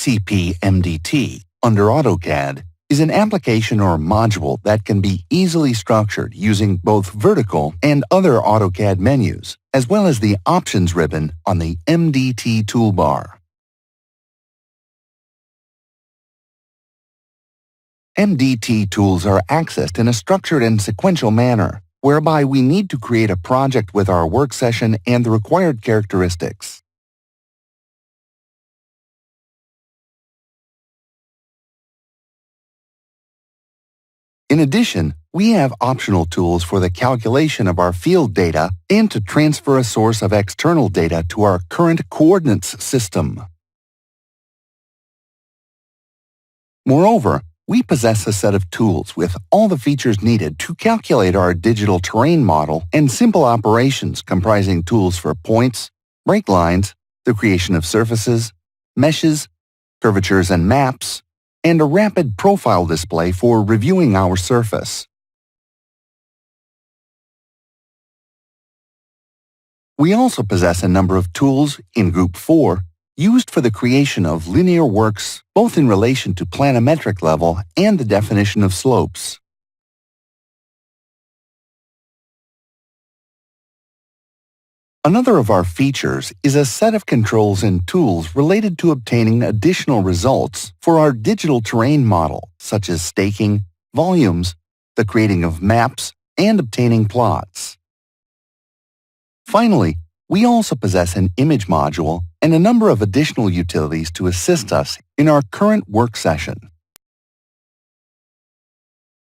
TcpMDT under AutoCAD is an application or module that can be easily structured using both vertical and other AutoCAD menus, as well as the Options ribbon on the MDT toolbar. MDT tools are accessed in a structured and sequential manner, whereby we need to create a project with our work session and the required characteristics. In addition, we have optional tools for the calculation of our field data and to transfer a source of external data to our current coordinates system. Moreover, we possess a set of tools with all the features needed to calculate our digital terrain model and simple operations comprising tools for points, break lines, the creation of surfaces, meshes, curvatures and maps, and a rapid profile display for reviewing our surface. We also possess a number of tools in Group 4 used for the creation of linear works both in relation to planimetric level and the definition of slopes. Another of our features is a set of controls and tools related to obtaining additional results for our digital terrain model, such as staking, volumes, the creating of maps, and obtaining plots. Finally, we also possess an image module and a number of additional utilities to assist us in our current work session.